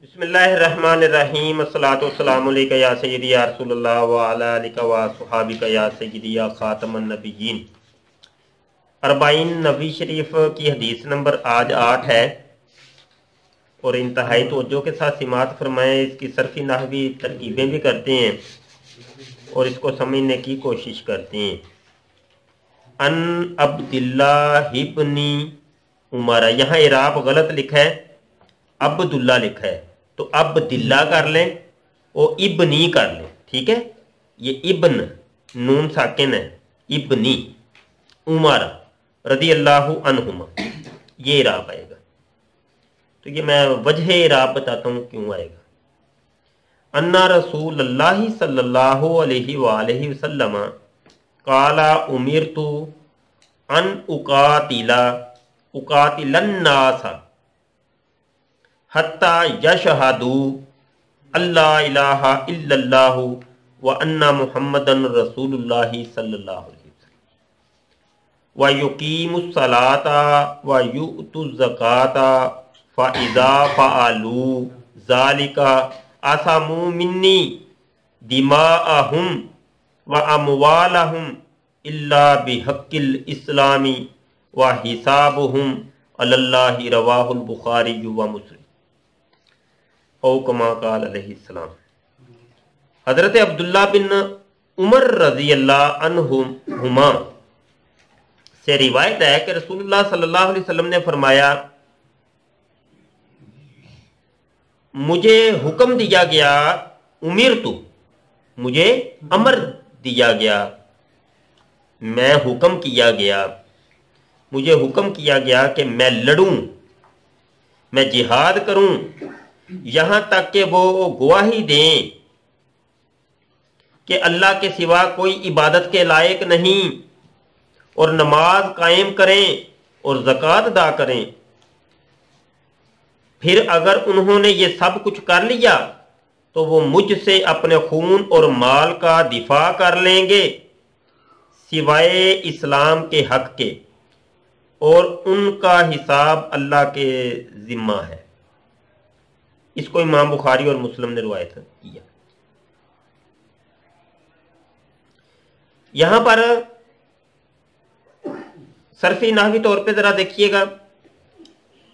بسم اللہ الرحمن الرحیم الصلاۃ والسلام علیکہ یا سیدی یا رسول اللہ وعلی آلہ و صحابہ یا سیدی یا خاتم النبیین۔ اربعین نبوی شریف کی حدیث نمبر آج 8 ہے اور انتہائی توجہ کے ساتھ سماعت فرمائیں۔ اس کی صرفی نحوی ترکیبیں بھی کرتے ہیں اور اس کو سمجھنے کی کوشش کرتے ہیں۔ ان عبداللہ ابن عمر، یہاں اعراب غلط لکھا ہے، عبداللہ لکھا ہے، تو عبداللہ کر لیں اور ابنی کر لیں، ٹھیک ہے۔ یہ ابن نون ساکن ہے، ابنی عمر رضی اللہ عنہما، یہ اعراب آئے گا۔ تو یہ میں وجہ اعراب بتاتا ہوں کیوں آئے گا۔ انا رسول اللہ صلی اللہ علیہ وآلہ وسلم قال امرت ان اقاتل الناس حتی یشہدوا اللہ الہ الا اللہ وان محمدا رسول اللہ صلی اللہ علیہ وسلم ویقیموا الصلاۃ ویؤتوا الزکاۃ فاذا فعلوا ذلک عصموا منی دماءہم واموالہم الا بحق الاسلام وحسابہم علی اللہ، رواہ البخاری ومسلم او کما قال علیہ السلام۔ حضرت عبداللہ بن عمر رضی اللہ عنہما سے روایت ہے کہ رسول اللہ صلی اللہ علیہ وسلم نے فرمایا، مجھے حکم دیا گیا، مجھے امر دیا گیا، میں حکم کیا گیا، مجھے حکم کیا گیا کہ میں لڑوں، میں جہاد کروں، یہاں تک کہ وہ گواہی دیں کہ اللہ کے سوا کوئی عبادت کے لائق نہیں، اور نماز قائم کریں اور زکوٰۃ ادا کریں۔ پھر اگر انہوں نے یہ سب کچھ کر لیا تو وہ مجھ سے اپنے خون اور مال کا دفاع کر لیں گے سوائے اسلام کے حق کے، اور ان کا حساب اللہ کے ذمہ ہے۔ اس کو امام بخاری اور مسلم نے روایت کیا۔ یہاں پر صرفی نحوی طور پہ ذرا دیکھیے گا،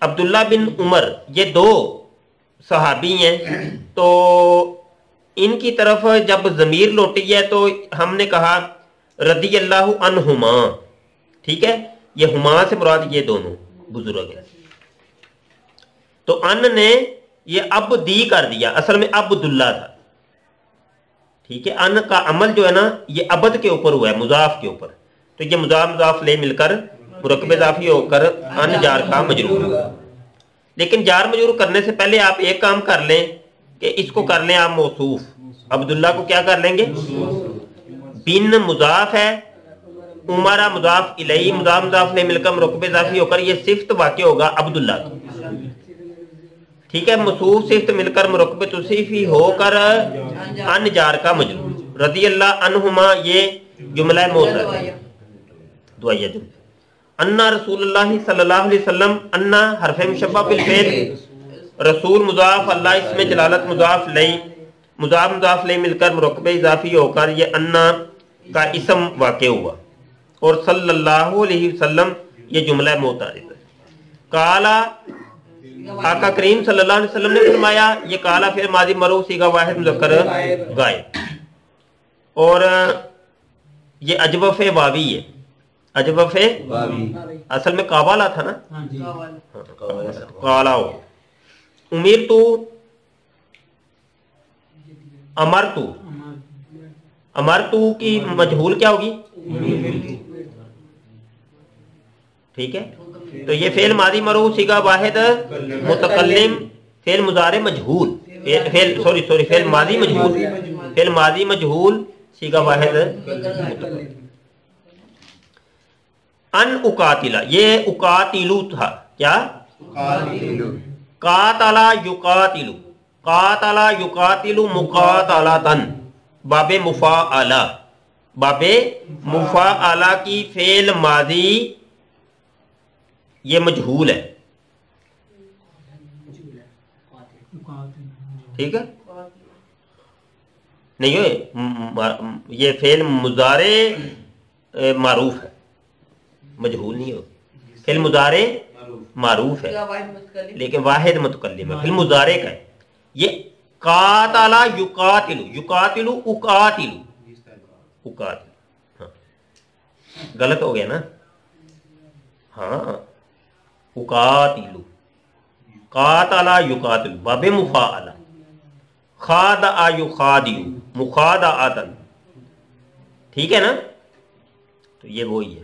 عبداللہ بن عمر یہ دو صحابی ہیں، تو ان کی طرف جب ضمیر لوٹی ہے تو ہم نے کہا رضی اللہ عنہما، ٹھیک ہے، یہ ہما سے مراد یہ دونوں بزرگ ہیں، تو ان نے یہ عبدی کر دیا، اصل میں عبداللہ تھا، ٹھیک ہے۔ ان کا عمل جو ہے نا یہ عبد کے اوپر ہوا ہے، مضاف کے اوپر، تو یہ مضاف مضاف لے مل کر مرکب اضافی ہو کر ان جار کا مجرور ہوا۔ لیکن جار مجرور کرنے سے پہلے آپ ایک کام کر لیں کہ اس کو کر لیں آپ موصوف، عبداللہ کو کیا کر لیں گے، بن مضاف ہے، عمرہ مضاف الیہ، مضاف مضاف لے مل کر مرکب اضافی ہو کر یہ صفت واقع ہوگا عبداللہ کی، ٹھیک ہے۔ موصوف صفت مل کر مرکب توصیفی ہو کر ان جار کا مجرور، رضی اللہ عنہما یہ جملہ معترض ہے، دعائیہ جملہ۔ انا رسول اللہ صلی اللہ علیہ وسلم، انا حرف مشبہ بالفعل، رسول مضاف، اللہ اس میں جلالت مضاف لئی، مضاف مضاف لئی مل کر مرکب اضافی ہو کر یہ انا کا اسم واقع ہوا، اور صلی اللہ علیہ وسلم یہ جملہ معترض ہے۔ کالا، آقا کریم صلی اللہ علیہ وسلم نے فرمایا، یہ کالا پھر ماضی مرفوع صیغہ واحد مذکر غائب، اور یہ اجوف واوی ہے، اجوف اصل میں قابلہ تھا نا، قالا ہو، امرتو، امرتو، امرتو کی مجہول کیا ہوگی، ٹھیک ہے۔ تو یہ فعل ماضی مرفوع صیغہ واحد متکلم، فعل مضارع مجہول، فعل ماضی مجہول، فعل ماضی مجہول صیغہ واحد متکلم۔ ان اقاتلا، یہ اقاتلو تھا، کیا، قاتلا یقاتلو، قاتلا یقاتلو مقاتلتن، باب مفاعلہ، باب مفاعلہ کی فعل ماضی یہ مجہول ہے، ٹھیک ہے نہیں ہوئے یہ فعل مضارع معروف ہے مجہول نہیں ہو فعل مضارع معروف ہے لیکن واحد متکلم ہے فعل مضارع کا ہے یہ قاتل یقاتل یقاتل اقاتل اقاتل ہاں غلط ہو گیا نا ہاں اقاتل قاتل یقاتل باب مفاعلہ خادع یخادع مخادعۃ ٹھیک ہے نا تو یہ وہی ہے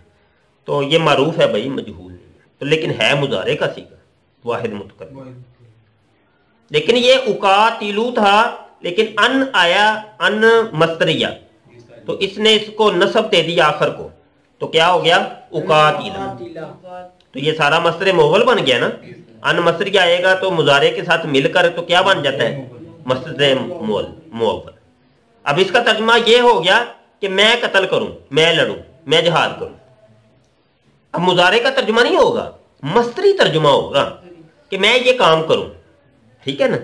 تو یہ معروف ہے بھائی مجہول نہیں ہے تو لیکن ہے مضارع کا صیغہ واحد متکلم لیکن یہ اقاتلو تھا لیکن ان آیا ان مصدریہ تو اس نے اس کو نصب دے دیا آخر کو تو کیا ہو گیا اقاتل تو یہ سارا مصدر مول بن گیا نا ان مصدریہ آئے گا تو مضارع کے ساتھ مل کر تو کیا بن جاتا ہے مصدر مول اب اس کا ترجمہ یہ ہو گیا کہ میں قتل کروں میں لڑوں میں جہاد کروں اب مضارع کا ترجمہ نہیں ہوگا مصدری ترجمہ ہوگا کہ میں یہ کام کروں ٹھیک ہے نا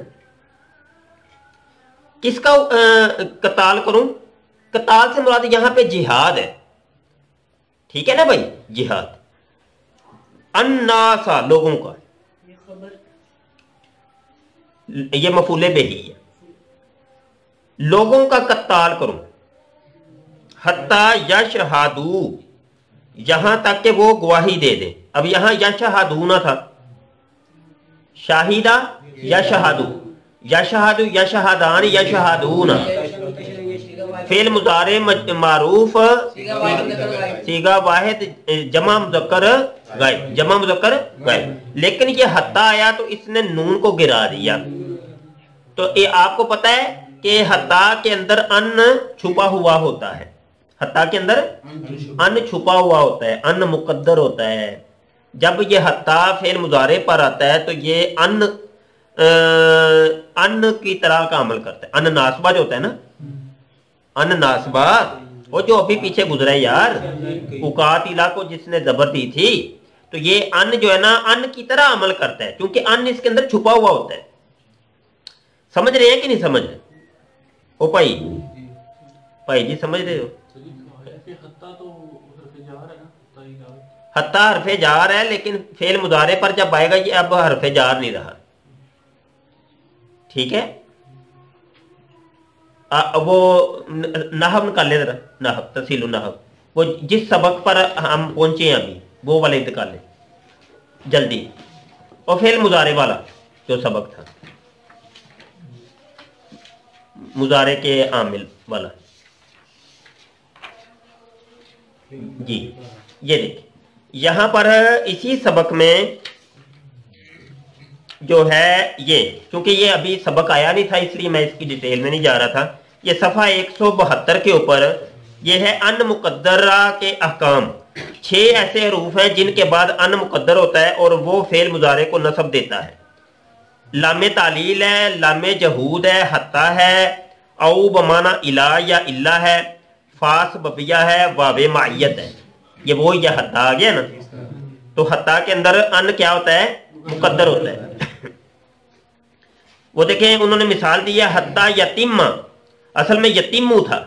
کس کا قتال کروں قتال سے مراد یہاں پہ جہاد ہے ٹھیک ہے نا بھائی جہاد الناسا لوگوں کا یہ مفعول بہی ہے لوگوں کا قتال کروں حتی یشہدو یہاں تک کہ وہ گواہی دے دیں اب یہاں یشہدو نہ تھا شاہدہ یشہدو یشہدو یشہدان یشہدون فعل مضارع معروف صیغہ واحد جمع مذکر غائب لیکن یہ حتی آیا تو اس نے نون کو گرا دیا تو یہ آپ کو پتا ہے کہ حتی کے اندر ان چھپا ہوا ہوتا ہے حتی کے اندر ان چھپا ہوا ہوتا ہے ان مقدر ہوتا ہے جب یہ حتی فعل مضارع پر آتا ہے تو یہ ان کی طرح کا عمل کرتا ہے ان ناسبہ جو ہوتا ہے نا ان ناسبہ وہ جو ابھی پیچھے گزرا ہے یار اقاتلہ کو جس نے زبر دی تھی تو یہ ان جو ہے نا ان کی طرح عمل کرتا ہے کیونکہ ان اس کے اندر چھپا ہوا ہوتا ہے سمجھ رہے ہیں کہ نہیں سمجھ رہے او بھائی جی سمجھ رہے ہو حتی حرف جار ہے لیکن فعل مضارع پر جب آئے گا یہ اب حرف جار نہیں رہا ٹھیک ہے وہ نحو نکالے ذرا نحو تفصیل النحو وہ جس سبق پر ہم پہنچے ہیں ابھی وہ والے نکالے جلدی اور فعل مضارع والا جو سبق تھا مضارع کے عامل والا جی یہ دیکھیں یہاں پر اسی سبق میں جو ہے یہ چونکہ یہ ابھی سبق آیا نہیں تھا اس لیے میں اس کی ڈیٹیل میں نہیں جا رہا تھا یہ صفحہ 172 کے اوپر یہ ہے ان مقدرہ کے احکام 6 ایسے حروف ہیں جن کے بعد ان مقدر ہوتا ہے اور وہ فعل مضارع کو نصب دیتا ہے لام تعلیل ہے لام جہود ہے حتی ہے او بمانا الا یا الا ہے فاس ببیہ ہے واو معیت ہے یہ وہ یا حتی آ گیا نا تو حتی کے اندر ان کیا ہوتا ہے مقدر ہوتا ہے وہ دیکھیں انہوں نے مثال دیا حتی یتیمہ اصل میں یتیمو تھا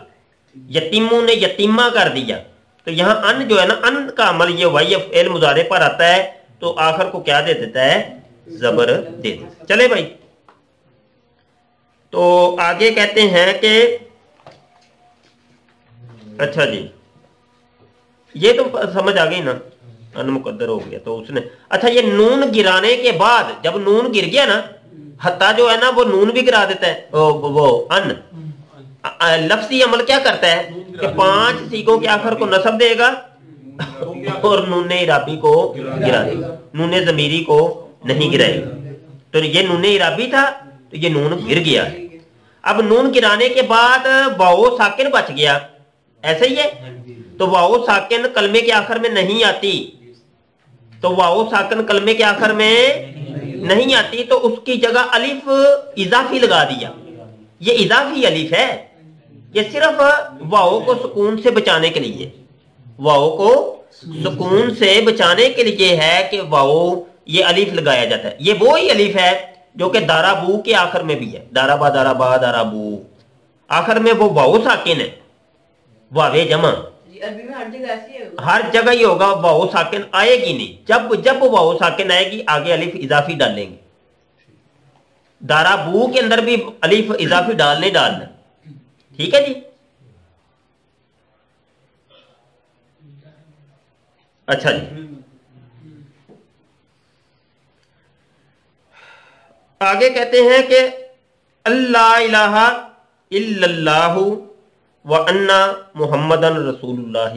یتیمو نے یتیمہ کر دیا تو یہاں ان جو ہے نا ان کا عمل یہ ہوا یہ فعل مضارع پر آتا ہے تو آخر کو کیا دے دیتا ہے زبر دے دیتا ہے چلے بھائی تو آگے کہتے ہیں کہ اچھا جی یہ تو سمجھ آ گئی نا ان مقدر ہو گیا تو اس نے اچھا یہ نون گرانے کے بعد جب نون گر گیا نا حتی جو ہے نا وہ نون بھی گرا دیتا ہے وہ ان لفظی عمل کیا کرتا ہے کہ 5 صیغوں کے آخر کو نصب دے گا اور نون اعرابی کو گرا دے گا نون ضمیری کو نہیں گرائے گا تو یہ نون اعرابی تھا تو یہ نون گر گیا اب نون گرانے کے بعد واو ساکن بچ گیا ایسا ہی ہے تو واو ساکن کلمے کے آخر میں نہیں آتی تو واو ساکن کلمے کے آخر میں نہیں آتی تو اس کی جگہ الف اضافی لگا دیا یہ اضافی الف ہے یہ صرف واو کو سکون سے بچانے کے لیے واو کو سکون سے بچانے کے لیے ہے کہ واو یہ الف لگایا جاتا ہے یہ وہی الف ہے جو کہ دارابو کے آخر میں بھی ہے، دارابا دارابا دارابو، آخر میں وہ واو ساکن ہے، واوے جمع، عربی میں ہر جگہ ایسی ہے، ہر جگہ ہی ہوگا، واو ساکن آئے گی نہیں، جب واو ساکن آئے گی آگے الف اضافی ڈالیں گے، دارابو کے اندر بھی الف اضافی ڈالنا، ٹھیک ہے جی۔ اچھا جی، آگے کہتے ہیں کہ اللہ الہ الا اللہ وانا محمدن رسول اللہ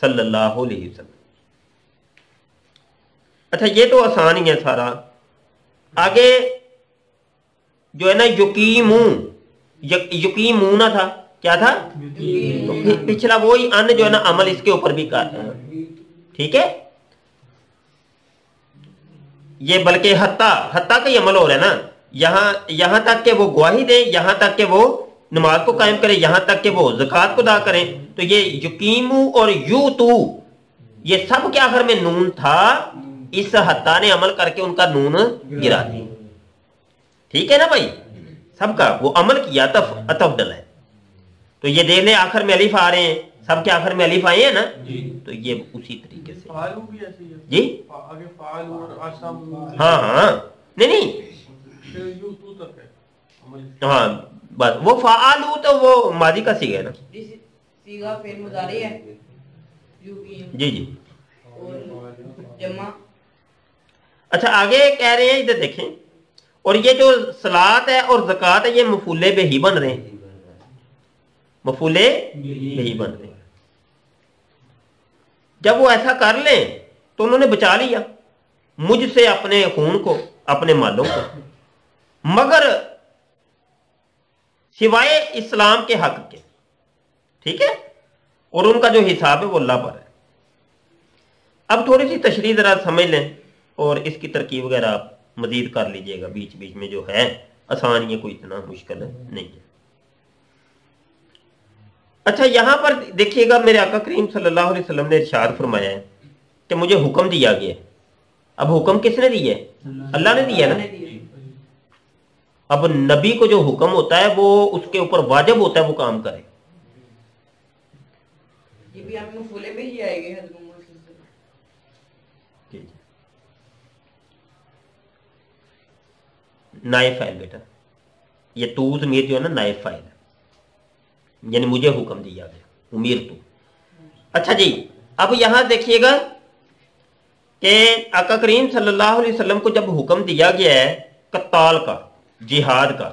صلی اللہ علیہ وسلم۔ اچھا یہ تو آسان ہی ہے سارا، آگے جو ہے نا یقیمون تھا، کیا تھا؟ تو پچھلا وہی ان جو ہے نا عمل اس کے اوپر بھی کرتا ہے، ٹھیک ہے، یہ بلکہ حتیٰ کا ہی عمل ہو رہا ہے نا، یہاں تک کہ وہ گواہی دیں، یہاں تک کہ وہ نماز کو قائم کریں، یہاں تک کہ وہ زکوٰۃ کو ادا کریں، تو یہ یقیمو اور یوتو یہ سب کے آخر میں نون تھا، اس حتیٰ نے عمل کر کے ان کا نون گرا دی، ٹھیک ہے نا بھائی، سب کا وہ عمل کیا، عطف ڈلا ہے، تو یہ دیکھ لیں آخر میں الف آ رہے ہیں، سب کے آخر میں الف آئے ہیں نا، تو یہ اسی طریقے سے جی ہاں نہیں ہاں بس وہ فعالو تو وہ ماضی کا صیغہ ہے نا، صیغہ فعل مضارع ہے جی اور جمع۔ اچھا آگے کہہ رہے ہیں، ادھر دیکھیں، اور یہ جو صلاۃ ہے اور زکوٰۃ ہے یہ مفعول بہ بن رہے ہیں، مفعول بہ بن رہے ہیں، جب وہ ایسا کر لیں تو انہوں نے بچا لیا مجھ سے اپنے خون کو، اپنے مالوں کو، مگر سوائے اسلام کے حق کے، ٹھیک ہے، اور ان کا جو حساب ہے وہ اللہ پر ہے۔ اب تھوڑی سی تشریح ذرا سمجھ لیں اور اس کی ترکیب وغیرہ آپ مزید کر لیجئے گا بیچ بیچ میں، جو ہے آسان، یہ کوئی اتنا مشکل نہیں ہے۔ اچھا یہاں پر دیکھیے گا، میرے آقا کریم صلی اللہ علیہ وسلم نے ارشاد فرمایا ہے کہ مجھے حکم دیا گیا ہے، اب حکم کس نے دیا ہے؟ اللہ نے دیا نا، اب نبی کو جو حکم ہوتا ہے وہ اس کے اوپر واجب ہوتا ہے وہ کام کرے، یہ بھی ہم مفعول بہ ہی آئے گے حضرت محمد صلی اللہ علیہ وسلم، نائب فاعل بیٹا، یہ تو ضمیر جو ہے نا نائب فاعل ہے، یعنی مجھے حکم دیا گیا، امیر تو۔ اچھا جی، اب یہاں دیکھیے گا کہ آقا کریم صلی اللہ علیہ وسلم کو جب حکم دیا گیا ہے قتال کا، جہاد کا،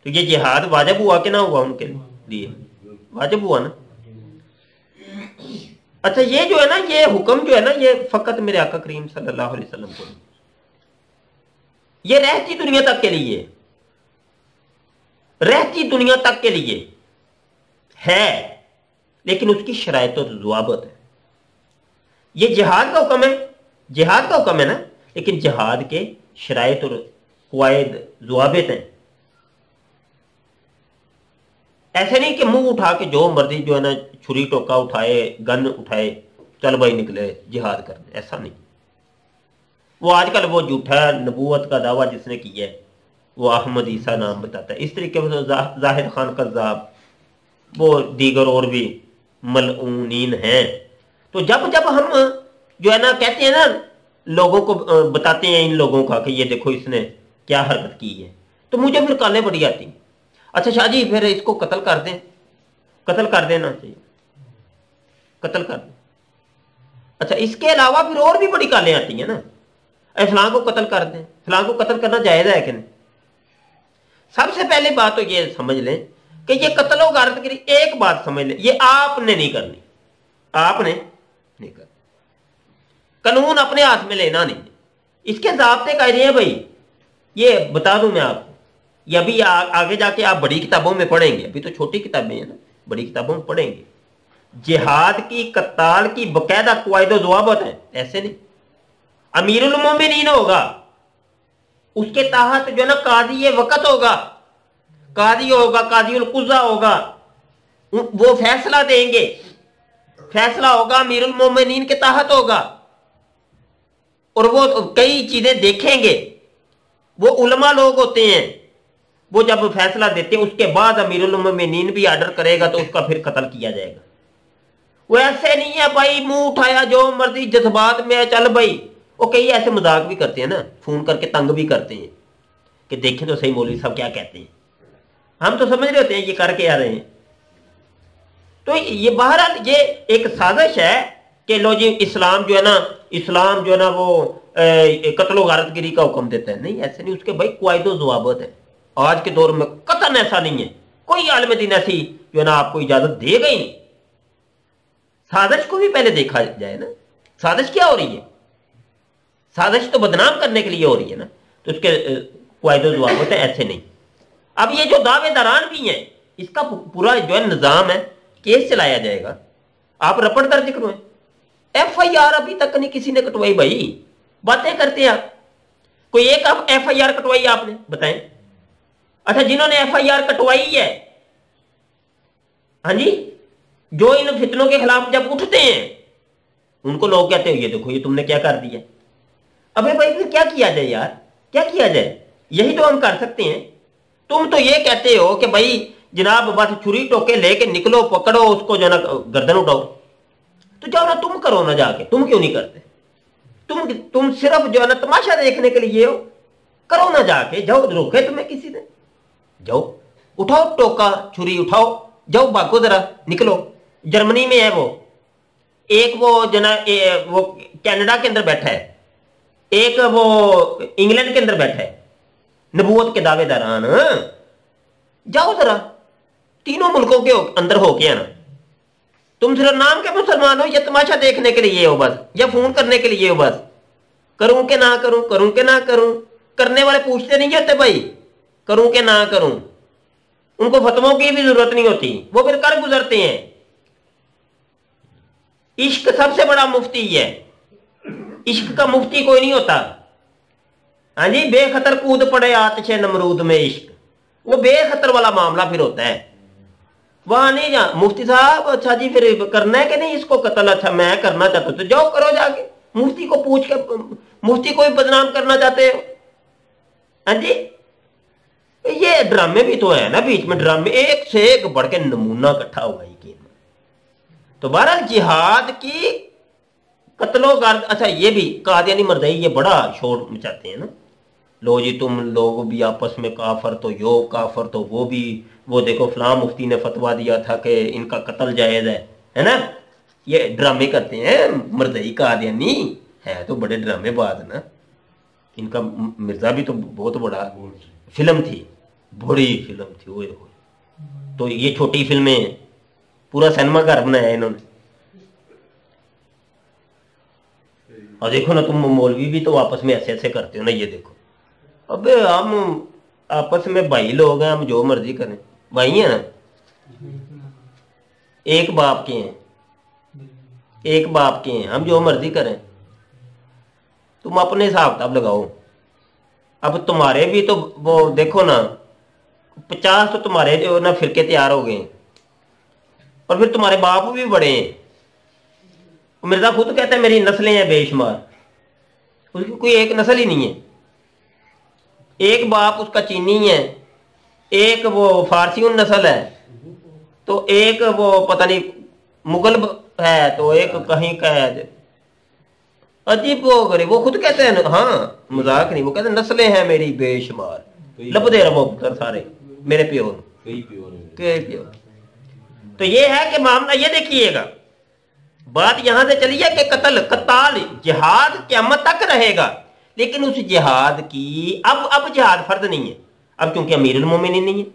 تو یہ جہاد واجب ہوا کہ نہ ہوا؟ ان کے لیے واجب ہوا نا۔ اچھا یہ جو ہے نا، یہ حکم جو ہے نا، یہ فقط میرے آقا کریم صلی اللہ علیہ وسلم کو نہیں، یہ رہتی دنیا تک کے لیے، رہتی دنیا تک کے لیے ہے، لیکن اس کی شرائط و ضوابط ہے۔ یہ جہاد کا حکم ہے، جہاد کا حکم ہے نا، لیکن جہاد کے شرائط اور قواعد ضوابط ہیں، ایسے نہیں کہ منہ اٹھا کے جو مرضی جو ہے نا چھری ٹوکا اٹھائے، گن اٹھائے، چل بھائی نکلے جہاد کرنے، ایسا نہیں۔ وہ آج کل وہ جھوٹا نبوت کا دعویٰ جس نے کیا ہے، وہ احمد عیسیٰ نام بتاتا ہے، اس طریقے سے زاہد خان قذاب، وہ دیگر اور بھی ملعونین ہیں۔ تو جب ہم جو ہے نا کہتے ہیں نا، لوگوں کو بتاتے ہیں ان لوگوں کا کہ یہ دیکھو اس نے کیا حرکت کی ہے، تو مجھے پھر کالیں بڑی آتی ہیں، اچھا شاہ جی پھر اس کو قتل کر دیں، قتل کر دینا چاہیے، قتل کر دیں۔ اچھا اس کے علاوہ پھر اور بھی بڑی کالیں آتی ہیں نا، فلاں کو قتل کر دیں، فلاں کو قتل کرنا جائز ہے کہ نہیں؟ سب سے پہلے بات تو یہ سمجھ لیں کہ یہ قتل و غارت گری، ایک بات سمجھ لیں، یہ آپ نے نہیں کرنی، آپ نے نہیں کرنی، قانون اپنے ہاتھ میں لینا نہیں، اس کے ضابطے قاعدے ہیں بھائی، یہ بتا دوں میں آپ کو، یہ ابھی آگے جا کے آپ بڑی کتابوں میں پڑھیں گے، ابھی تو چھوٹی کتابیں ہیں نا، بڑی کتابوں میں پڑھیں گے، جہاد کی، قتال کی باقاعدہ قواعد و ضوابط ہیں، ایسے نہیں۔ امیر المومنین ہوگا، اس کے تحت جو ہے نا قاضی وقت ہوگا، قاضی ہوگا، قاضی القضا ہوگا، وہ فیصلہ دیں گے، فیصلہ ہوگا امیر المومنین کے تحت ہوگا، اور وہ کئی چیزیں دیکھیں گے، वो उलमा लोग होते हैं, वो जब फैसला देते हैं उसके बाद अमीरुल मोमिनीन भी आर्डर करेगा तो उसका फिर कत्ल किया जाएगा। वो ऐसे नहीं है भाई मुंह उठाया जो मर्जी जज्बात में है चल भाई। वो कई ऐसे मजाक भी करते हैं ना, फोन करके तंग भी करते हैं कि देखें तो सही मौलवी साहब क्या कहते हैं। हम तो समझ रहे होते हैं ये करके आ रहे हैं। तो ये बहरहाल ये एक साजिश है कि लो जी इस्लाम जो है ना वो कत्ल गारतगिरी का हुक्म देता है। नहीं, ऐसे नहीं, उसके भाई कायदो ज़वाबित है। आज के दौर में कतन ऐसा नहीं है, कोई आलिम दीन ऐसी जो है ना आपको इजाजत देगा ही नहीं। साजिश को भी पहले देखा जाए ना, साजिश क्या हो रही है? साजिश तो बदनाम करने के लिए हो रही है ना, तो उसके कायदो ज़वाबित है, ऐसे नहीं। अब ये जो दावेदारान भी हैं इसका पूरा जो है निज़ाम है, केस चलाया जाएगा, आप रपट दर्ज करवाएं। FIR अभी तक नहीं किसी ने कटवाई भाई, बातें करते हैं आप। कोई एक आप FIR कटवाई आपने बताएं? अच्छा, जिन्होंने FIR कटवाई है, हाँ जी, जो इन फितनों के खिलाफ जब उठते हैं उनको लोग कहते हैं ये देखो ये तुमने क्या कर दिया। अबे भाई फिर क्या किया जाए यार, क्या किया जाए? यही तो हम कर सकते हैं। तुम तो ये कहते हो कि भाई जनाब बस छुरी टोके लेके निकलो, पकड़ो उसको जो ना गर्दन उठाओ। तो जाओ ना तुम करो ना जाके, तुम क्यों नहीं करते? तुम सिर्फ जो है ना तमाशा देखने के लिए हो, करो ना जाके, जाओ, रोके तुम्हें किसी ने? जाओ उठाओ टोका, छुरी उठाओ, जाओ भागो जरा, निकलो। जर्मनी में है वो एक, वो जना वो कनाडा के अंदर बैठा है, एक वो इंग्लैंड के अंदर बैठा है, नबूवत के दावेदारान। जाओ जरा, तीनों मुल्कों के अंदर हो के आना। तुम सिर्फ नाम के मुसलमान हो या तमाशा देखने के लिए हो बस, या फोन करने के लिए हो बस? करूं कि ना करूं, करूं कि ना करूं? करने वाले पूछते नहीं होते भाई करूं कि ना करूं, उनको फतवों की भी जरूरत नहीं होती, वो फिर कर गुजरते हैं। इश्क सबसे बड़ा मुफ्ती है, इश्क का मुफ्ती कोई नहीं होता। हाँ जी, बेखतर कूद पड़े आतिशे नमरूद में इश्क, वो बेखतर वाला मामला फिर होता है। वहां नहीं जा मुफ्ती साहब, अच्छा जी फिर करना है कि नहीं इसको कत्ल? अच्छा मैं करना चाहता हूं, तो जाओ करो जाके, मुफ्ती को पूछ के। मुफ्ती को भी बदनाम करना चाहते हो? हाँ जी, ये ड्रामे भी तो है ना बीच में, ड्रामे एक से एक बढ़ के नमूना इकट्ठा हुआ है। तो बहरहाल जिहाद की कत्लो गार्द, अच्छा ये भी कादियानी मर्दई ये बड़ा शोर मचाते हैं ना, लो जी तुम लोग भी आपस में काफर तो यो काफर तो वो भी, वो देखो फलां मुफ्ती ने फतवा दिया था कि इनका कत्ल जायज है ना। ये ड्रामे करते हैं मर्दई कादियानी, है तो बड़े ड्रामे बाज ना। इनका मिर्जा भी तो बहुत बड़ा फिल्म थी, बड़ी फिल्म थी वो। तो ये छोटी फिल्में पूरा सिनेमा घर बनाया इन्होंने। और देखो ना तुम मौलवी भी तो आपस में ऐसे ऐसे करते हो ना, ये देखो। अबे हम आपस में भाई लोग हैं, हम जो मर्जी करें, भाई हैं ना, एक बाप के हैं, एक बाप के हैं, हम जो मर्जी करें। तुम अपने हिसाब किताब लगाओ। अब तुम्हारे भी तो वो देखो ना 50 तो तुम्हारे जो ना फिरके तैयार हो गए, और फिर तुम्हारे बाप भी बड़े हैं। मिर्जा खुद कहता है मेरी नस्लें हैं बेशुमार, उसकी कोई एक नस्ल ही नहीं है। एक बाप उसका चीनी है, एक वो फारसी नस्ल है, तो एक वो पता नहीं मुगल है, तो एक कहीं का है। अजीब वो करे, वो खुद कहते हैं, हाँ मजाक नहीं, वो कहते हैं नस्लें हैं मेरी बेशुमार, लपदे रहो पुत्र सारे मेरे प्योर के। तो ये है कि मामला, ये देखिएगा बात यहां से चली है कि कताल जिहाद क़यामत तक रहेगा, लेकिन उस जिहाद की अब जिहाद फर्ज नहीं है अब, क्योंकि अमीरुल मोमिनीन नहीं है।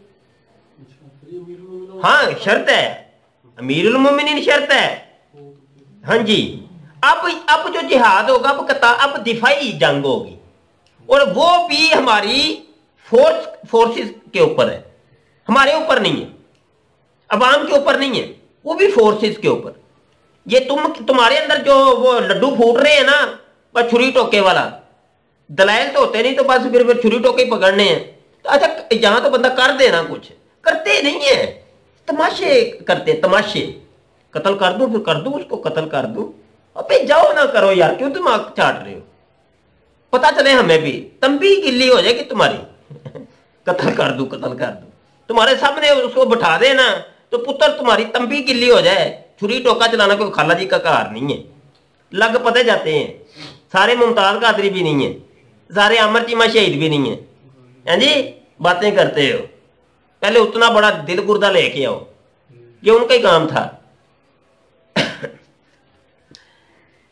हाँ शर्त है, अमीरुल मोमिनीन शर्त है। हाँ जी, अब जो जिहाद होगा अब दिफाई जंग होगी, और वो भी हमारी फोर्सेस के ऊपर है, हमारे ऊपर नहीं है, अवाम के ऊपर नहीं है, वो भी फोर्सेस के ऊपर। ये तुम्हारे अंदर जो वो लड्डू फूट रहे हैं ना, बस छुरी टोके वाला, दलाइल तो होते नहीं, तो बस फिर छुरी टोके ही पकड़ने हैं। तो अच्छा यहां तो बंदा कर देना, कुछ करते नहीं है, तमाशे करते, तमाशे। कत्ल कर दूं, फिर कर दूं उसको, कत्ल कर दूं। अबे जाओ ना करो यार, क्यों दिमाग चाट रहे हो? पता चले हमें भी, तंबी गिल्ली हो जाएगी तुम्हारी, कत्ल कर दूं, तुम्हारे सामने उसको बिठा देना तो पुत्र तुम्हारी तंबी गिल्ली हो जाए। छुरी टोका चलाना कोई खाला जी का कार नहीं है, लग पते जाते हैं। सारे मुमताज कादरी भी नहीं है, सारे अमर चीमा शहीद भी नहीं है। हैं जी, बातें करते हो, पहले उतना बड़ा दिल गुर्दा लेके आओ, ये उनका ही काम था।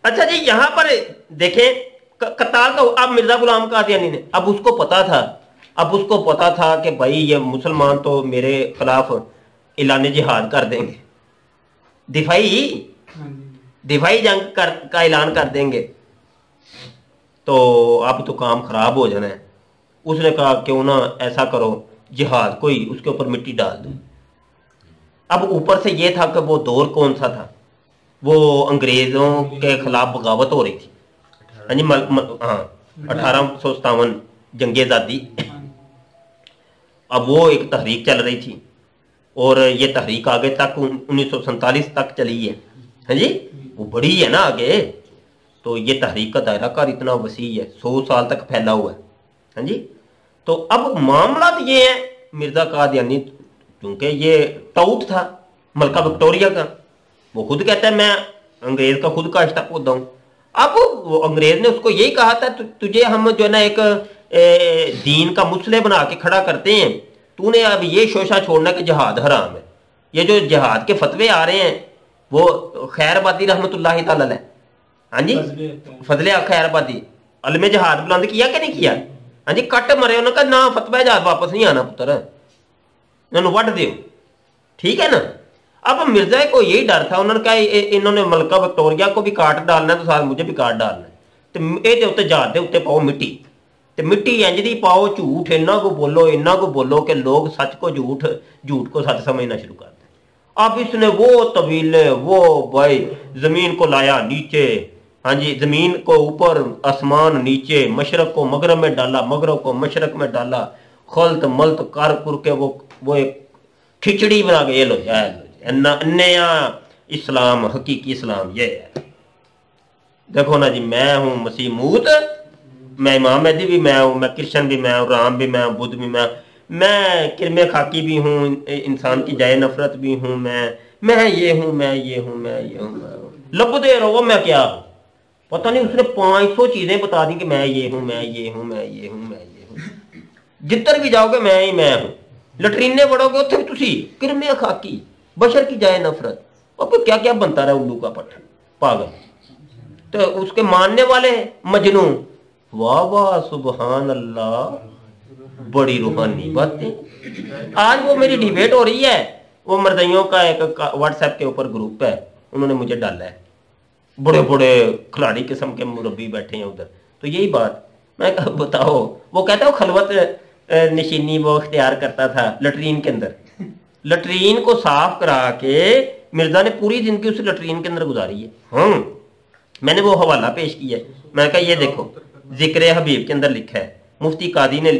अच्छा जी, यहां पर देखें कताल का, अब मिर्जा गुलाम कादियानी ने, अब उसको पता था कि भाई ये मुसलमान तो मेरे खिलाफ ऐलान जिहाद कर देंगे, दिफाई जंग का ऐलान कर देंगे, तो अब तो काम खराब हो जाना है। उसने कहा क्यों ना ऐसा करो, जिहाद कोई उसके ऊपर मिट्टी डाल दो। अब ऊपर से ये था कि वो दौर कौन सा था, वो अंग्रेजों के खिलाफ बगावत हो रही थी। हाँ जी, हाँ 1857 जंगे आज़ादी। अब वो एक तहरीक चल रही थी और ये तहरीक आगे तक 1947 तक चली है। हाँ जी, वो बड़ी है ना आगे, तो ये तहरीक का दायरा कार इतना वसी है, 100 साल तक फैला हुआ है। हाँ जी, तो अब मामला तो ये है, मिर्जा कादियानी क्योंकि ये टाउट था मलका विक्टोरिया का, वो खुद कहता है मैं अंग्रेज का खुद का अश्ता खुद हूं। अब वो अंग्रेज ने उसको यही कहा था तुझे हम जो है ना एक दीन का मुसले बना के खड़ा करते हैं, तूने अब ये शोशा छोड़ना कि जिहाद हराम है। ये जो जिहाद के फतवे आ रहे हैं वो खैरबादी रहमतुल्लाह तआला अलैह, हाँ जी, फजले खैरबादी अलमे जिहाद बुलंद किया कि नहीं किया? हाँ जी, कट मरे उन्होंने कहा ना फतवा जिहाद वापस नहीं आना पुत्र, इन्होंने वट दो, ठीक है ना। अब मिर्जा को यही डर था, उन्होंने कहा इन्होंने मलका विक्टोरिया को भी काट डालना है तो साथ मुझे भी काट डालना है, तो ये उत्ते जहाज के उत्ते पाओ मिट्टी, तो मिट्टी इंज दी पाओ, झूठ इन्ना को बोलो कि लोग सच को झूठ, झूठ को सच समझना शुरू कर दें। अब इसने वो तवीले, वो भाई जमीन को लाया नीचे, हाँ जी, जमीन को ऊपर, आसमान नीचे, मशरक को मगरब में डाला, मगरब को मशरक में डाला, खलत मलत कर पुर के वो एक खिचड़ी बना के ये लो जाए नया इस्लाम, हकीकी इस्लाम ये है। देखो ना जी, मैं हूं मसीह मूत, मैं इमाम मेहदी भी मैं हूं, मैं कृष्ण भी मैं हूं, राम भी मैं हूं, बुद्ध भी मैं किरमे खाकी भी हूं, इंसान की जाए नफरत भी हूं, मैं ये हूं, मैं ये हूं, मैं ये हूं, लबदे रहो मैं क्या हूं। पता नहीं उसने 500 चीजें बता दी कि मैं ये हूं, मैं ये हूं, मैं ये हूं, मैं ये हूं। जिधर भी जाओगे मैं ही मैं हूं, लटरीने पढ़ोगे उत्थे भी तुसी किरमे खाकी, बशर की जाए नफरत, अब क्या क्या बनता रहा उल्लू का पट्टा पागल। तो उसके मानने वाले मजनू, वाह वाह सुबहान अल्लाह, बड़ी रूहानी बातें। आज वो मेरी डिबेट हो रही है, वो मर्दियों का एक व्हाट्सएप के ऊपर ग्रुप है, उन्होंने मुझे डाला है, बड़े बड़े खिलाड़ी किस्म के मुरब्बी बैठे हैं उधर। तो यही बात मैं कहा बताओ, वो कहता है खलवत नशीनी वो इख्तियार करता था लटरीन के अंदर, लटरीन को साफ करा के मिर्जा ने पूरी जिंदगी उस लटरीन के अंदर गुजारी है। मैंने वो हवाला पेश किया है, मैंने कहा ये देखो जिक्र हबीब के अंदर लिखा है, मुफ्ती कादी ने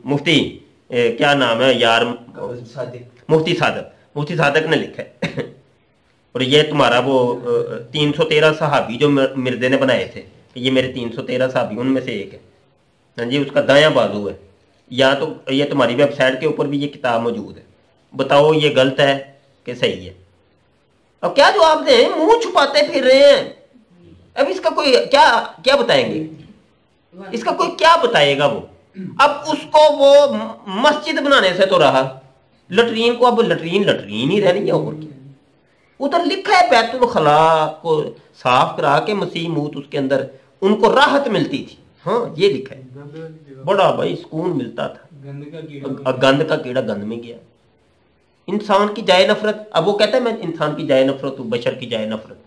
मुफ्ती क्या नाम है यार, मुफ्ती सादक ने लिखा है। और ये तुम्हारा वो 313 सहाबी जो मिर्जे ने बनाए थे, ये मेरे 313 सहाबी उनमें से एक है। हाँ जी, उसका दायां बाजू है, या तो ये तुम्हारी वेबसाइट के ऊपर भी ये किताब मौजूद है, बताओ ये गलत है कि सही है। अब क्या जवाब दें, मुंह छुपाते फिर रहे हैं। अब इसका कोई क्या बताएंगे, इसका कोई क्या बताएगा वो। अब उसको वो मस्जिद बनाने से तो रहा, लटरीन को अब लटरीन ही रहनी है। और उधर लिखा है बैतुल खला को साफ करा के मसीह मूत उसके अंदर उनको राहत मिलती थी। हाँ ये लिखा है, बड़ा भाई सुकून मिलता था, गंद का कीड़ा गंद में गया। इंसान की जाए नफरत, अब वो कहता है मैं इंसान की जाए नफरत हूं, बशर की जाए नफरत।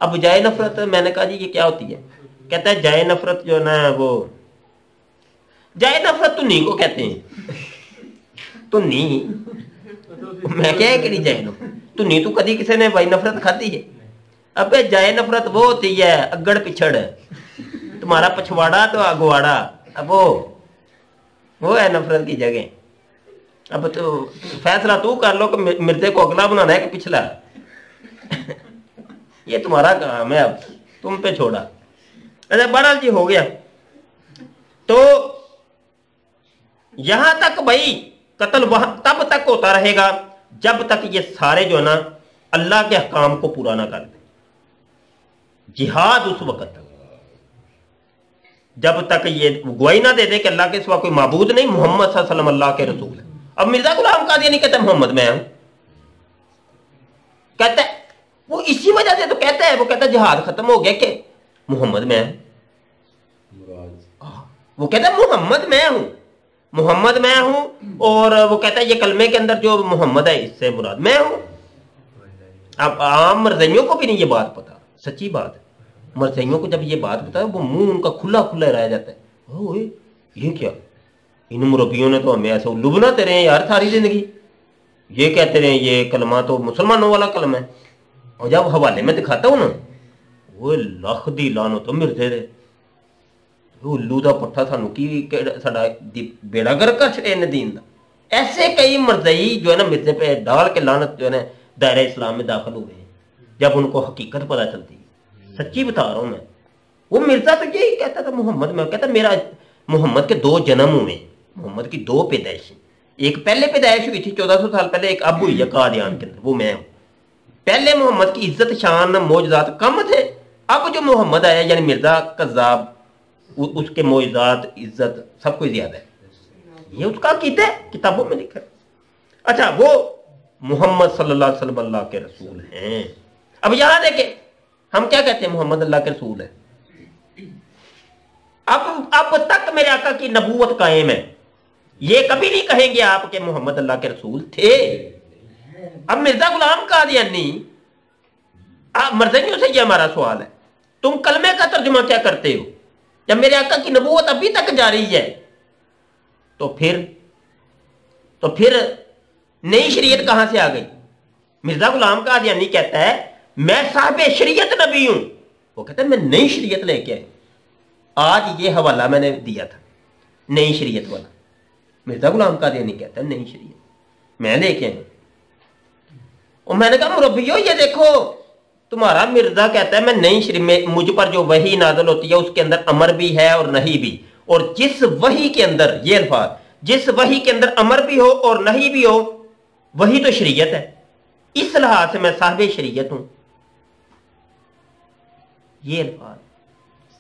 अब जाए नफरत मैंने कहा जी ये क्या होती है, कहता है जाए नफरत जो है ना वो जाए नफरत तो नहीं को कहते हैं, तो नहीं मैं क्या है कि नहीं जाए नफरत तो नहीं, तो कभी किसी ने भाई नफरत खाती है। अब जाए नफरत वो होती है अगड़ पिछड़, तुम्हारा पछवाड़ा तो अगवाड़ा, अब वो है नफरत की जगह। अब तो फैसला तू कर लो कि मिर्जे को अगला बनाना है कि पिछला। ये तुम्हारा काम है, अब तुम पे छोड़ा। अच्छा बहरहाल जी हो गया। तो यहां तक भाई कत्ल वहां तब तक होता रहेगा जब तक ये सारे जो है ना अल्लाह के अहकाम को पूरा ना कर दे। जिहाद उस वक्त तक जब तक ये गवाही ना दे दे कि अल्लाह के सिवा कोई माबूद नहीं, मोहम्मद सल्लल्लाहु अलैहि वसल्लम अल्लाह के रसूल है। अब मिर्जा गुलाम कादियानी कहता है मोहम्मद मैं हूं, कहता है वो इसी वजह से तो कहता है, वो कहता है जिहाद खत्म हो गया कि मोहम्मद मैं हूं। वो कहता है मोहम्मद मैं हूं, मोहम्मद मैं हूं। और वो कहता है ये कलमे के अंदर जो मोहम्मद है इससे मुराद मैं हूं। अब आम मरज़इयों को भी नहीं ये बात पता, सच्ची बात है। मरज़इयों को जब ये बात पता है वो मुंह उनका खुला खुला रह जाता है। ओए ये क्या, इन मुरब्बियों ने तो हमें ऐसा उल्लू बनाते रहे यार सारी जिंदगी, ये कहते रहे ये कलमा तो मुसलमानों वाला कलमा है। और जब हवाले में दिखाता हूं ना वो लख दी लानो तो मिर्जे दे उल्लू का पट्ठा सानू की साडा बेड़ा गर्क कर छड़े ने दीन दा। ऐसे कई मरज़ई जो है ना मिर्जे पे डाल के लानत जो है ना दायरा इस्लाम में दाखिल हुए हैं जब उनको हकीकत पता चलती है। सच्ची बता रहा हूं मैं। वो मिर्जा तो यही कहता था मोहम्मद में, कहता मेरा मोहम्मद के 2 जन्म हुए, मोहम्मद की 2 पैदाइशें, एक पहले पैदाइश हुई थी 1400 साल पहले, एक अब हुई है कादियान के अंदर, वो मैं हूं। पहले मोहम्मद की इज्जत शान मौजज़ात कम थे, अब जो मोहम्मद आया यानी मिर्जा कज़्ज़ाब उसके मौजज़ात इज्जत सब कुछ ज्यादा है। ये उसका अकीदा है, किताबों में लिखा है। अच्छा वो मोहम्मद सल्लल्लाहु अलैहि वसल्लम अल्लाह के रसूल हैं। अब यहां देखें हम क्या कहते हैं, मोहम्मद अल्लाह के रसूल है। अब तक मेरे आका की नबूवत कायम है, ये कभी नहीं कहेंगे आप कि मोहम्मद अल्लाह के रसूल थे। अब मिर्जा गुलाम कादियानी मर्ज़इयों से ये हमारा सवाल है, तुम कलमे का तर्जुमा क्या करते हो जब मेरे आका की नबूवत अभी तक जारी है? तो फिर नई शरीयत कहां से आ गई? मिर्जा गुलाम कादियानी कहता है मैं साहिब शरीयत नबी हूं, वो कहता है मैं नई शरीयत लेके आया। आज ये हवाला मैंने दिया था नई शरीयत वाला, मिर्जा गुलाम कादियानी कहता है नई शरीयत मैं लेके आया। और मैंने कहा मुरब्बियो ये देखो तुम्हारा मिर्जा कहता है मैं नई शरीयत, मुझ पर जो वही नाज़िल होती है उसके अंदर अमर भी है और नहीं भी, और जिस वही के अंदर ये अल्फाज, जिस वही के अंदर अमर भी हो और नहीं भी हो वही तो शरीयत है, इस लिहाज से मैं साहिब शरीयत हूं। ये अल्फाज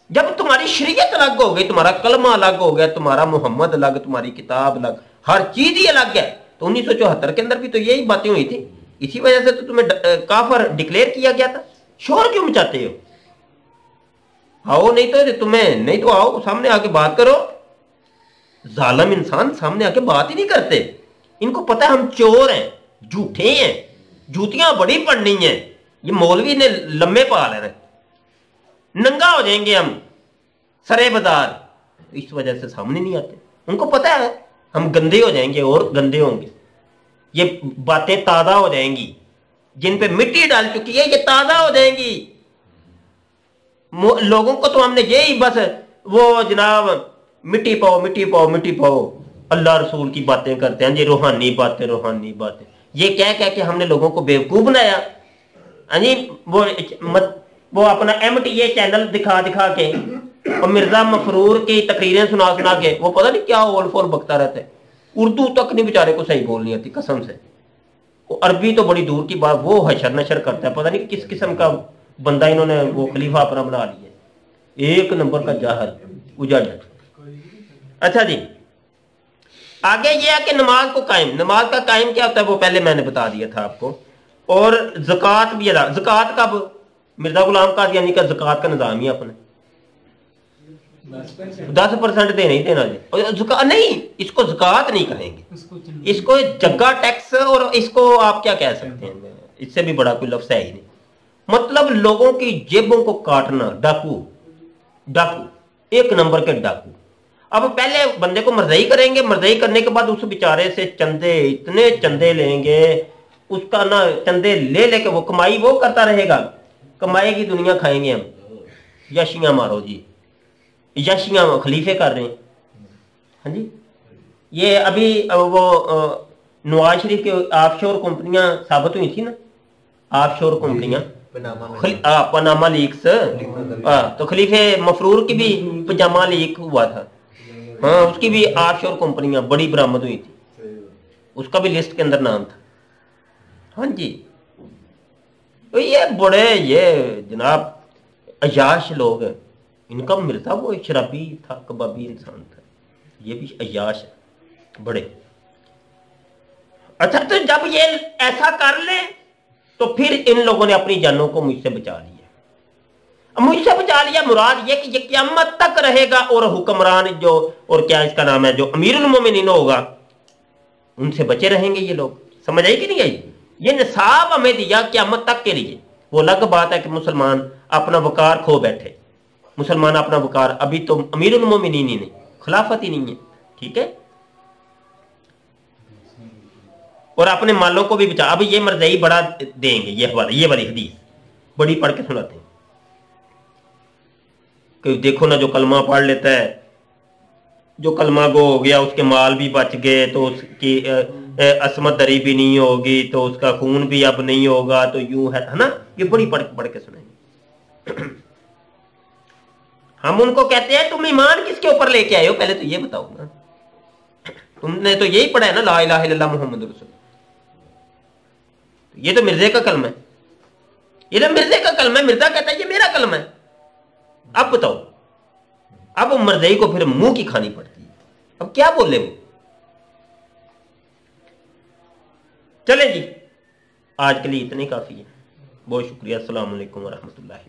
जब तुम्हारी शरीयत अलग हो गई, तुम्हारा कलमा अलग हो गया, तुम्हारा मोहम्मद अलग, तुम्हारी किताब अलग, हर चीज ही अलग है। तो 1974 के अंदर भी तो यही बातें हुई थी, इसी वजह से तो तुम्हें काफर डिक्लेयर किया गया था। शोर क्यों मचाते हो? आओ नहीं तो आओ सामने आके बात करो। जालिम इंसान सामने आके बात ही नहीं करते, इनको पता है हम चोर हैं, झूठे हैं, जूतियां बड़ी पड़नी है, ये मौलवी ने लम्बे पा लेना, नंगा हो जाएंगे हम सरे बाजार, इस वजह से सामने नहीं आते। उनको पता है हम गंदे हो जाएंगे और गंदे होंगे, ये बातें ताजा हो जाएंगी, जिन पे मिट्टी डाल चुकी है ये ताजा हो जाएंगी। लोगों को तो हमने यही बस वो जनाब मिट्टी पाओ मिट्टी पाओ मिट्टी पाओ, अल्लाह रसूल की बातें करते हैं जी, रूहानी बातें, ये कह के हमने लोगों को बेवकूफ बनाया। हाँ जी, वो अपना MTA चैनल दिखा के और मिर्जा मफरूर की तकरीरें सुना के वो पता नहीं क्या ओल फोल बकता रहता है। उर्दू तक नहीं बेचारे को सही बोलनी आती कसम से, वो अरबी तो बड़ी दूर की बात, वो हशर नशर करता है, पता नहीं किस किस्म का बंदा इन्होंने वो खलीफा अपना बना लिया, एक नंबर का जाहल उजाड़। अच्छा जी, आगे ये है कि नमाज को कायम, नमाज का कायम क्या होता है वो पहले मैंने बता दिया था आपको। और ज़कात भी अदा, ज़कात कब? मिर्जा गुलाम कादियानी का ज़कात का निज़ाम ही अपने 10% देना ही देना जी, और नहीं, इसको ज़कात नहीं कहेंगे, इसको जग्गा टैक्स, और इसको आप क्या कह सकते हैं, इससे भी बड़ा कोई लफ्ज़ है ही नहीं। मतलब लोगों की जेबों को काटना, डाकू एक नंबर के डाकू। अब पहले बंदे को मर्ज़ई करेंगे, मर्ज़ई करने के बाद उस बेचारे से चंदे, इतने चंदे लेंगे, उसका ना चंदे ले लेके वो कमाई वो करता रहेगा, कमाई की दुनिया खाएंगे हम। यशियां मारो जी, यशियां खलीफे कर रहे हैं। हाँ जी, ये अभी वो नवाज शरीफ की ऑफशोर कंपनियां साबित हुई थी ना, ऑफशोर कंपनियां, پاناما لیکس، تو خلیفہ مفرور کی بھی پجامہ لیک ہوا تھا، ہاں اس کی بھی آف شور کمپنیاں بڑی برآمد ہوئی تھی، اس کا بھی لسٹ کے اندر نام تھا. ہاں جی یہ بڑے یہ جناب عیاش لوگ ہیں، ان کا مرزا وہ شرابی تھا، کبابی انسان تھا، یہ بھی عیاش ہے بڑے. اچھا تو جب یہ ایسا کر لیں تو پھر ان لوگوں نے اپنی جانوں کو مجھ سے بچا لیا. مجھ سے بچا لیا مراد یہ کہ یہ قیامت تک رہے گا، اور حکمران جو اور کیا اس کا نام ہے جو امیر المومنین ہوگا ان سے بچے رہیں گے یہ لوگ. سمجھ آئی کہ نہیں آئی؟ یہ نصاب ہمیں دیا قیامت تک کے لیے. وہ الگ بات ہے کہ مسلمان اپنا وقار کھو بیٹھے، مسلمان اپنا وقار، ابھی تو امیر المومنین ہی نہیں، خلافت ہی نہیں ہے، ٹھیک ہے، اور اپنے مالوں کو بھی بچا. اب یہ مرزائی بڑا دیں گے یہ حوالہ، یہ والی حدیث بڑی پڑھ کے سناتے ہیں کہ دیکھو نا جو کلمہ پڑھ لیتا ہے، جو کلمہ گو ہو گیا اس کے مال بھی بچ گئے، تو اس کی عصمت دری بھی نہیں ہوگی، تو اس کا خون بھی اب نہیں ہوگا، تو یوں ہے نا. یہ بڑی پڑھ کے سنائیں گے. ہم ان کو کہتے ہیں تم ایمان کس کے اوپر لے کے آئے ہو، پہلے تو یہ بتاؤ نا، تم نے تو یہی پڑھا ہے نا لا الہ الا اللہ محمد رسول. یہ تو مرزے کا کلمہ ہے، یہ تو مرزے کا کلمہ ہے، مرزا کہتا ہے یہ میرا کلمہ ہے. اب بتاؤ، اب مرزائی کو پھر منہ کی کھانی پڑتی ہے، اب کیا بولے وہ. چلیں جی آج کے لیے اتنے کافی ہے. بہت شکریہ. السلام علیکم ورحمۃ اللہ.